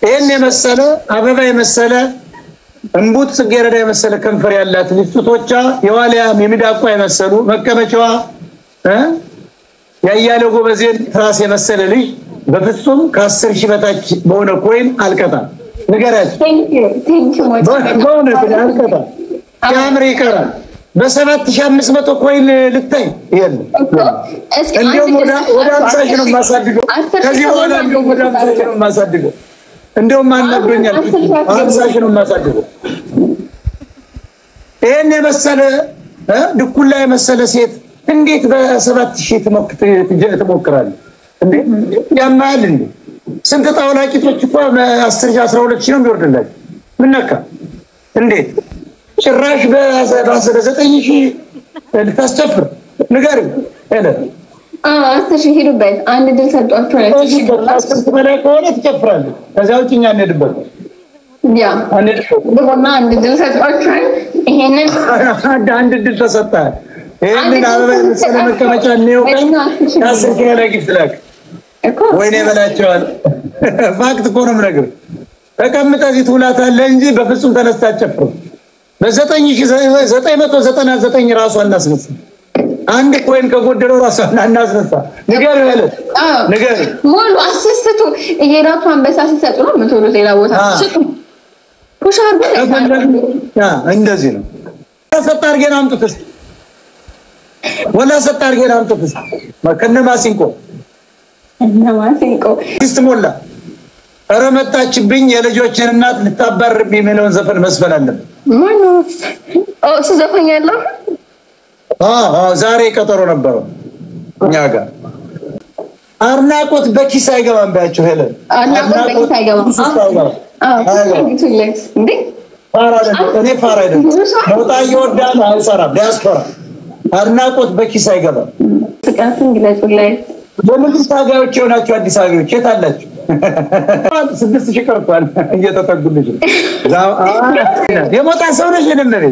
ይሄን የመሰለ አበባ የመሰለ እንቡጥ ጽጌረዳ የመሰለ ከንፈር ያላት ልጅቶቿ የዋሊያ የሚዳቋ የመሰሉ መቀመጫዋ ያያለው ጎበዜን ትራስ የመሰለ ልጅ በፍጹም ከ10 ሺህ በታች በሆነ ኮይን አልቀጣም ንገራት በእውነት አልቀጣም የአሜሪካ በ7500 ኮይን ልታይ ይሄን እንደውም ወደ 50 ሺህ ነው ማሳድገው ከዚህ በኋላ እንደውም ወደ 50 ሺህ ነው ማሳድገው እንደውም ማናዶኛል 50 ሺህ ነው ማሳድገው ይሄን የመሰለ ድኩላ የመሰለ ሴት እንዴት በ7000 ትሞክራለህ እንዴ ያማል እንዴ ስንት ጣውላቂቶች እኮ 10 12 ነው የሚወርድላችሁ ምን ነካ እንዴት ጭራሽ በ9000 ልታስጨፍር ንገረኝ እለ 10 ሄዱበት አንድ ድል ሰጧቸው እሺ በታስከፍ በላይ ከሆነ ትጨፍራለህ ከዛው እኛ እንሄድበት ያ በጎና አንድ ድል ሰጧቸው ይሄንን አንድ ድል ተሰጣ ይሄንን አበባ ስለመከመጫ ነው ታስከፍ ላይ ግፍላክ ወይኔ በላቸዋል ፋክት እኮ ነው ነገር ተቀምጠህ እዚህ ትውላታለህ እንጂ በፍጹም ተነስታጨፍሩ በ9999 ራሱ አናስነሳ አንድ ኮይን ከጎደለው ራሱ አናስነሳ ንገር ያለ ንገር ሙሉ አስስቱ ይሄራቱ አንበሳ ሲሰጡ ነው ምትሉ ሌላ ቦታ ሲሰጡ ፑሻር እንደዚህ ነው ሰጣር ገና አምጥተስ ወላ ሰጣር ገና አምጥተስ ማከነ ማሲንቆ ይስተሞላ ረመጣችብኝ የልጆችን እናት ልታባርብኝ ምንውን ዘፈን መስፈን አለበት ማን እሱ ዘፈኛለሁ ዛሬ ቀጠሮ ነበረው እኛ ጋር አርናቆት በኪስ አይገባም ባያቸው ሄለን አርናቆት በኪስ አይገባም እንዴ እኔ ፋራ አይደለም ሞታ ይወዳል አይሰራም ዲያስፖራ አርናቆት በኪስ አይገባም ፍቃቱን ግለጹልኝ የመንግስት ታጋዮች ሆናችሁ አዲስ አበባዎች የት አላችሁ 6000 ቀርቷል እየተጠጉልሽ የሞታ ሰው ነሽ እንደነረ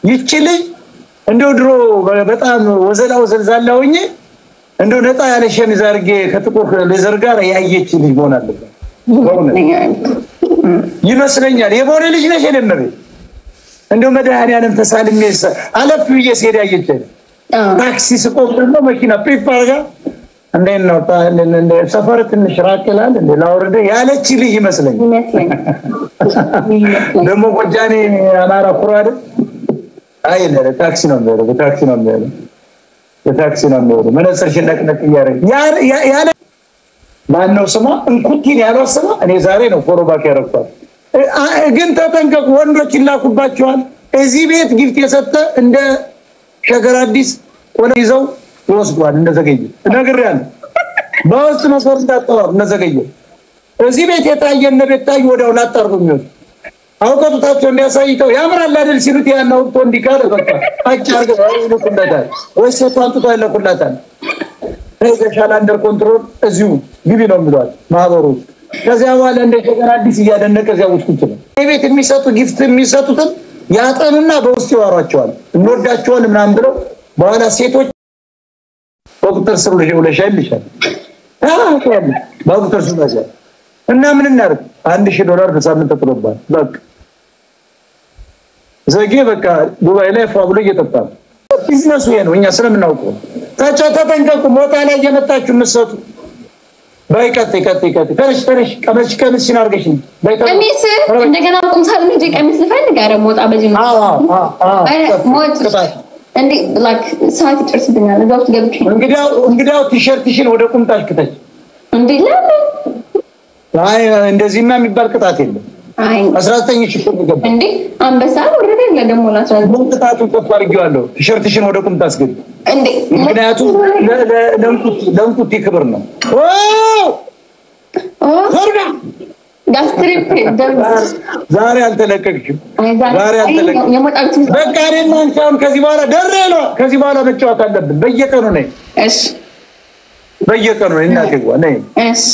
ይቺ ልጅ እንደው ድሮ በጣም ወዘላው ዘልዛላውኝ እንደው ነጣ ያለ ሸሚዝ አርጌ ከጥቁር ሌዘር ጋር ያየች ልጅ ሆናለች ይመስለኛል የቦሌ ልጅ ነሽ እንደነረ እንደው መድኃኒዓለም ተሳልሜ አለፍ ብዬ ሲሄድ ያየች ታክሲ ስቆም ደግሞ መኪና ፒፓርጋ እንደነው እንደ ሰፈር ትንሽ ራቀላል እንደ ላውርደ ያለች ልጅ ይመስለኛል ደግሞ ቆጃኔ አማራ ኩራደ አይነ ታክሲ ነው የሚለው በታክሲ ነው የሚለው መነጽር ሽነቅነቅ ያለ ማነው ስማ እንኩቲን ያለው ስማ እኔ ዛሬ ነው ፎሮባክ ያረኳት ግን ተጠንቀቁ ወንዶች ይላኩባቸዋል እዚህ ቤት ጊፍት የሰጠ እንደ ሸገር አዲስ ወለ ይዘው ይወስዷል እንደዘገየ ነግሬያለሁ በውስጥ መስወር እንዳጣው እንደዘገየ እዚህ ቤት የታየነ ቤታይ ወዳው ላጣርጉ የሚወስድ አውቀቱታቸው እንዲያሳይተው ያምራል አይደል ሲሉት ያናው ወጥቶ እንዲካረ በቃ አጫርገው ይልኩለታል ወይስ ተጣንጥቶ ይልኩለታል ተዘሻላ አንደር ኮንትሮል እዚሁ ግቢ ነው የሚሏል ማህበሩ ከዚያ በኋላ እንደ ሸገር አዲስ እያደነቀ እዚያ ውስጥ ይችላል የቤት የሚሰጡ ጊፍት የሚሰጡትን ያጠኑና በውስጥ ይዋሯቸዋል እንወዳቸዋል ምናምን ብለው በኋላ ሴቶች ዶክተር ስሩ ለሻይል ይችላል ዶክተር ስሩ ለሻይል እና ምን እናርግ $1000 በሳምንት ተጥሎባል በቃ ዘጌ በቃ ዱባይ ላይ ፋብሎ እየተጣ ቢዝነሱ ይሄ ነው እኛ ስለምናውቀው ተጠንቀቁ ሞታ ላይ እየመጣችሁ መስጠቱ ባይቀጥ ተነሽ ቀመሽ ሲናርገሽ ቀሚስ እንደገና ቁምሳል እንጂ ቀሚስ ልፈልግ አረ ሞታ በዚህ ነው ሞት እንዴ ላይክ ሳይት ጥርስብኛል እዛው ገብቼ እንግዲያው ቲሸርትሽን ወደ ቁምጣሽ ከተች እንዴ ለምን አይ እንደዚህማ የሚባል ቅጣት የለም አይ 19000 ብር ገባ እንዴ አንበሳ ወረደ ለደሞ ለ19 ቅጣቱን ከፍ አድርጌዋለሁ ቲሸርትሽን ወደ ቁምጣ አስገቢ እንዴ ምክንያቱም ለንቁቲ ክብር ነው ወርዳ ጋስትሪፕ ዛሬ አልተለቀቅሽም በቃ እኔና አንቺም ከዚህ በኋላ ደረለ ከዚህ በኋላ መጫወት አለብን በየቀኑ ነኝ እሺ በየቀኑ እናቴዋ ነኝ እሺ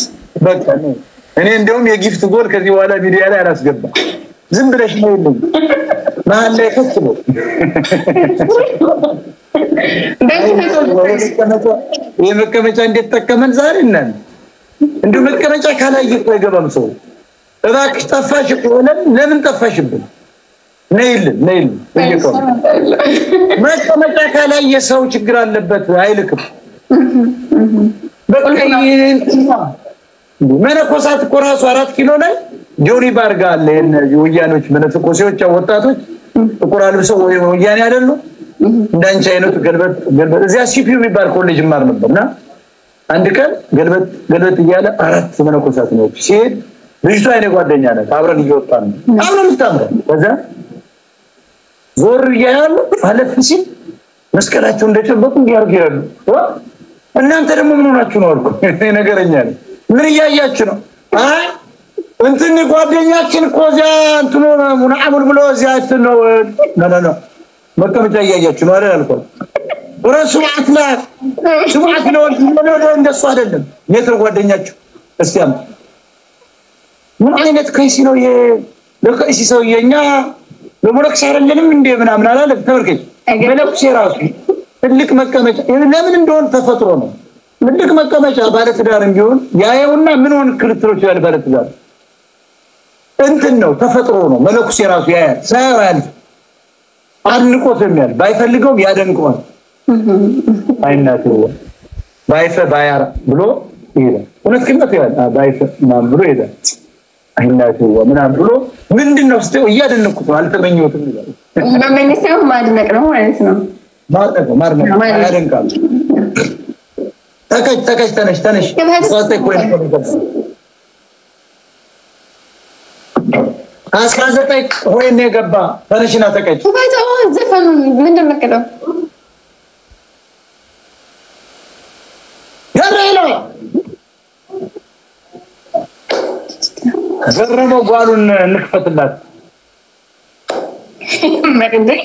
በቃ ነኝ እኔ እንደውም የጊፍት ጎል ከዚህ በኋላ ሚዲያ ላይ አላስገባ ዝም ብለሽ ነው ይልኝ ማን ላይ ከስሎ የመቀመጫ እንዴት ተከመን ዛሬ እናን እንደው መቀመጫ ካላየ አይገባም ሰው እባክሽ ጠፋሽ እኮ ለምን ጠፋሽብን? ነይልን በየቀኑ መቀመጫ ላይ የሰው ችግር አለበት አይልክም። በቃ መነኮሳት እኮ ራሱ 4 ኪሎ ላይ ጆኒ ባርጋ አለ የነዚህ ወያኖች መነኮሴዎች ወጣቶች ጥቁር አልብሰው ወያኔ አይደሉ እንዳንቺ አይነቱ ገልበት እዚያ ሲፒዩ የሚባል ኮሌጅ ማር ነበርና አንድ ቀን ገልበት እያለ 4 መነኮሳት ነው ሲሄድ ልጅቷ አይኔ ጓደኛ ናት አብረን እየወጣን አብረን ተጣምረን ከዛ ዞር ይያሉ አለፍ ሲል መስቀላቸው እንደጨበጡ ያርጋሉ እናንተ ደግሞ ምን ሆናችሁ ነው አልኩ ነገረኛ ነኝ ምን ያያችሁ ነው አይ እንትን ጓደኛችን ኮዛ እንትኑ ሙናአሙል ብሎ እዚያት ነው ነው መቀመጫ ያያችሁ ነው አይደል አልኩ ወረሱዓት ነው እንደሱ አይደለም የትር ጓደኛችሁ እስቲያም ምን አይነት ከይሲ ነው ለከይሲ ሰው የኛ ለሞለክስ አይደለም እንዴ ምናምን አላለም ተወርከኝ በለክስ ራሱ ትልቅ መቀመጫ ለምን እንደሆነ ተፈጥሮ ነው ትልቅ መቀመጫ ባለ ትዳርም ቢሆን ያየውና ምን ሆነ ክርክሮች ያለ ባለ ትዳር እንትን ነው ተፈጥሮ ነው መለክስ ራሱ ያያል ሳይዋል አንቆት የሚያል ባይፈልገው ያደንቀዋል አይናቱ ባይፈ ብሎ ይላል እውነት ከመጣ ያለ ባይፈ ማን ብሎ ይላል አይናቱ ምናምን ብሎ ምንድነው ስቴው ያደንቁት አልተመኘውትም ይላል በመነሳው ማድነቅ ነው ማለት ነው ማድነቅ ያደንቃል ተከች ተነሽ ወጣይ ቆይ አስካዘጠይ ሆይኔ ገባ ተነሽና ተከች ባይታው ዘፈኑ ምንድነው መከደው ያረለ ዘረመው ጓሉን እንክፈትላት መቅደይ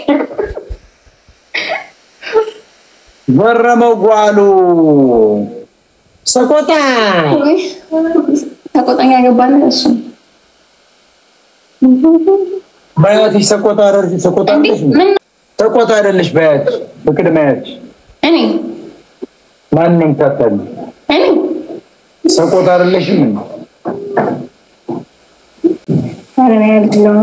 ዘረመው ጓሉ ሰቆጣ ያገባል እሱ ባያቲ ሰቆጣ አይደለሽ ባያቲ በቅድሚያች እኔ ማንንም ታታል እኔ ሰቆጣ አይደለሽም አረኔ አይደለም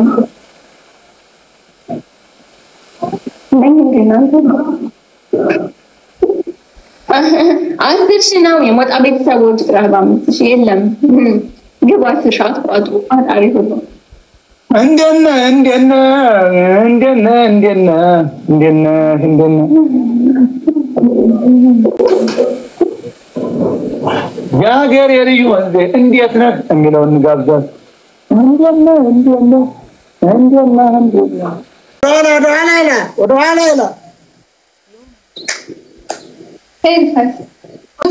አስር ሺህ ነው የሞጣ ቤተሰቦች ቅራባ 5000 የለም ግባ ስሻት ቋጡ አጣሪ ሁሉ እንደነ ያገር የልዩ ወንዜ እንዴት ነህ የሚለውን ጋብዛት እንደነ ወደ ኋላ ይላ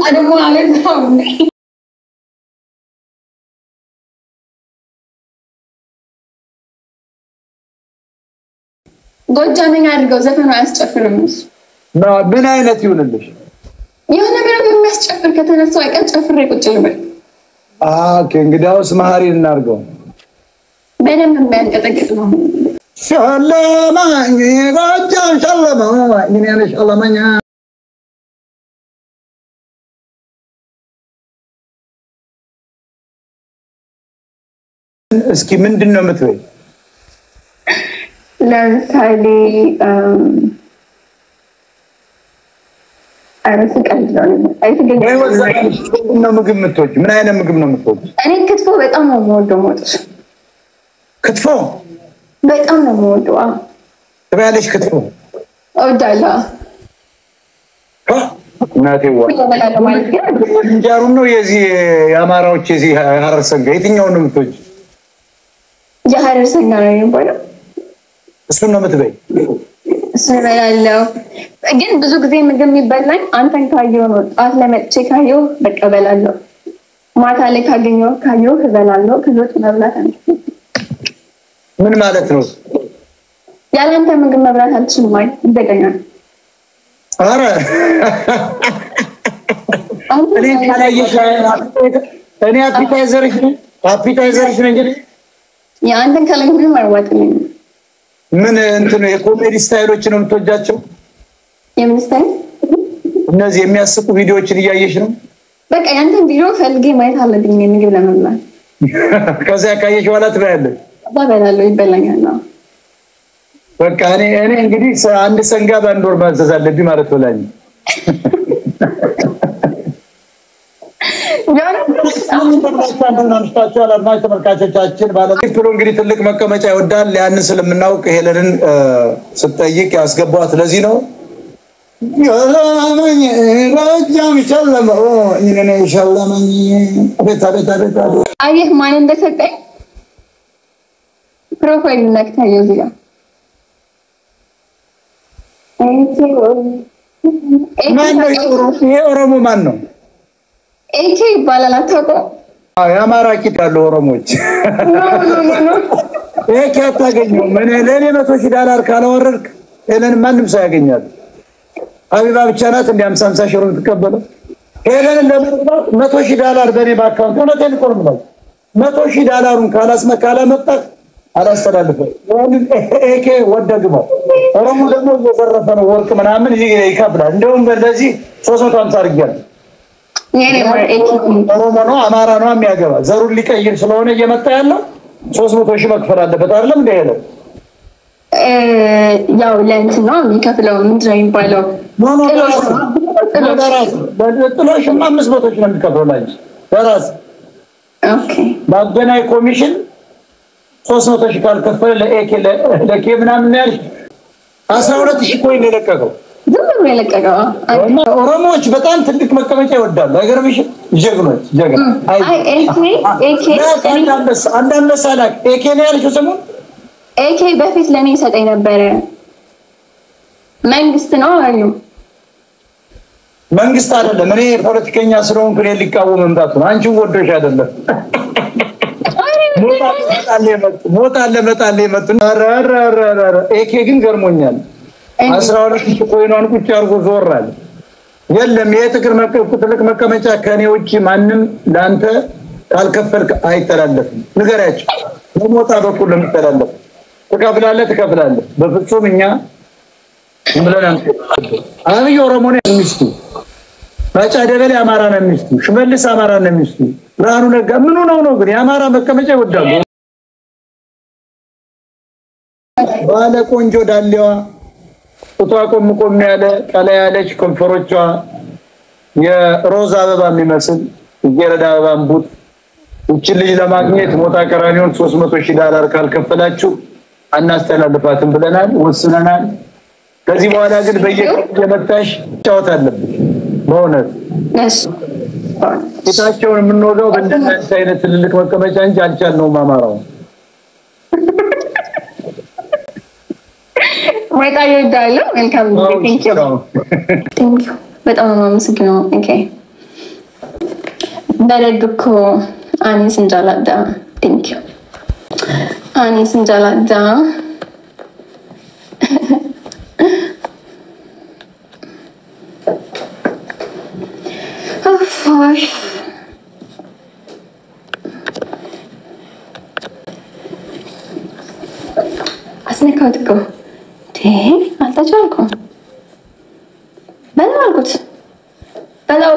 አደሞ አለዛው ጎጃመኛ አድርገው ዘፈኑ አያስጨፍርም እሱ ምን አይነት ይሁንልሽ የሆነ ነገር የሚያስጨፍር ከተነሳው አይቀር ጨፍሬ ቁጭ ልበል ኦኬ እንግዲያውስ መሐሪ እናርገው በደንብ የሚያንቀጠቅጥ ነው ሸለማኝ ጎጃም ሸለማኝ ምን ያለሽ ሸለማኛ እስኪ ምንድነው የምትወይ ለምሳሌ አረስ ቀልለው ነው ምግብ የምትወጪ ምን አይነት ምግብ ነው የምትወጪ እኔ ክትፎ በጣም ነው የምወደው ክትፎ በጣም ነው የምወደው ትበያለሽ ክትፎ እወዳለሁ እናቴዋ እንጀሩ ነው የዚህ የአማራዎች የዚህ ሐረር ሰንጋ የትኛው ነው የምትወጪ የሐረር ሰንጋ ነው የሚባለው እሱን ነው የምትበይ እሱን እበላለሁ ግን ብዙ ጊዜ ምግብ የሚበላኝ አንተን ካየሁ ነው ጧት ለመጥቼ ካየሁ በቃ እበላለሁ ማታ ላይ ካየሁ እበላለሁ ከዞት መብላት አንተ ምን ማለት ነው ያላንተ ምግብ መብላት አልችልም ማለት ይዘጋኛል አረ እኔ ካላየሽ እኔ አፒታይዘርሽ ነኝ እንግዲህ ያንተን ካላየሁ ምንም አይዋጥልኝም ምን እንትን የኮሜዲ ስታይሎች ነው የምትወጃቸው የምን ስታይል እነዚህ የሚያስቁ ቪዲዮዎችን እያየሽ ነው በቃ ያንተን ቪዲዮ ፈልጌ ማየት አለብኝ ምግብ ለመብላት ከዚያ ካየሽ በኋላ ትበያለሽ? በላለሁ ይበላኛል። በቃ እኔ እንግዲህ አንድ ሰንጋ በአንድ ወር ማዘዝ አለብኝ ማለት ብላኝ። ተመልካቾቻችን ባለቤት ብሎ እንግዲህ ትልቅ መቀመጫ ይወዳል። ያንን ስለምናውቅ ሄለንን ስትጠይቅ ያስገቧት ለዚህ ነው። አየህ ማን እንደሰጠኝ ፕሮፋይል ነክታየው እዚህ ጋር ይሄ ኦሮሞ ማን ነው? ኤኬ ይባላል። አታውቀውም? የአማራ ቂጥ ያለው ኦሮሞች ኤኬ አታገኘውም። ለእኔ $100,000 ካላወረድክ ሄለን ማንም ሰው ያገኛል። ሀቢባ ብቻ ናት እንደ 50 ሺህ ብር የምትቀበለው። ሄለንን ለመግባት $100,000 በእኔ በአካውንት እውነቴን እኮ ነው የምለው። $100,000 ካላመጣህ አላስተላልፈው። ኤኬ ወደግመው ኦሮሞ ደግሞ እየዘረፈ ነው ወርቅ ምናምን ይከፍላል። እንደውም በዚህ 350 አድርጊያለሁ። ኦሮሞ ነው አማራ ነው የሚያገባ ዘሩን ሊቀይር ስለሆነ እየመጣ ያለው 300 ሺህ መክፈል አለበት አይደለም እንደ ሄለ ያው ለእንትን ነው የሚከፍለው። ምንድን ነው የሚባለው? ጥሎሽማ 500 ሺህ ነው የሚከፍለው ላንቺ በራስ በአገናኝ ኮሚሽን 300 ሺህ ካልከፈለ ለኤኬ ለኬ ምናምን ያልሽ 12 ሺህ ኮይን የለቀቀው ዝም ብሎ የለቀቀው። ኦሮሞዎች በጣም ትልቅ መቀመጫ ይወዳሉ። አይገርምሽ? ጀግኖች ጀግና አንዳንድ ሳላክ ኤኬ ነው ያልሽው ስሙን። ኤኬ በፊት ለኔ ሰጠኝ ነበረ። መንግስት ነው አዩ መንግስት አይደለም። እኔ ፖለቲከኛ ስለሆንኩ እኔ ሊቃወም መምጣቱ ነው። አንቺ ወዶሽ አይደለም። ሞታለ መጣለ መጡ። ኤኬ ግን ገርሞኛል። 12 ሺህ ኮይኗን ቁጭ አድርጎ ዞራል። የለም የትግር ትልቅ መቀመጫ ከኔ ውጪ ማንም ላንተ ካልከፈልክ አይተላለፍም። ንገራችሁ በሞታ በኩል ነው የሚተላለፍ። ትከፍላለህ። በፍጹም እኛ ብለናል። አብይ ኦሮሞ ነው የሚስቱ፣ ባጫ ደበሌ አማራ ነው የሚስቱ፣ ሽመልስ አማራ ነው የሚስቱ፣ ብርሃኑ ነጋ ምን ነው ግን የአማራ መቀመጫ ይወዳሉ። ባለ ቆንጆ ዳሌዋ ጡቷ ቆም ያለ ቀላ ያለች ከንፈሮቿ የሮዝ አበባ የሚመስል የረዳ አበባ እንቡጥ እቺ ልጅ ለማግኘት ሞታ ቀራኒውን $300,000 ካልከፈላችሁ አናስተላልፋትም ብለናል፣ ወስነናል። ከዚህ በኋላ ግን በየመጣሽ ጫወት አለብሽ። በእውነት ጌታቸውን የምንወጋው በእንደዚህ አይነት ትልልቅ መቀመጫ እንጂ አልቻልነውም አማራው። ወይታዩ ዳይሎ ዌልካም ቴንክ ዩ በጣም አመሰግናለሁ። ኦኬ በረድኩ አኒስ እንጃላዳ ቴንክ ዩ አኒስ እንጃላዳ አፋሽ አስነካው ትቆ አልተቻልኩም። በለው አልኩት በለው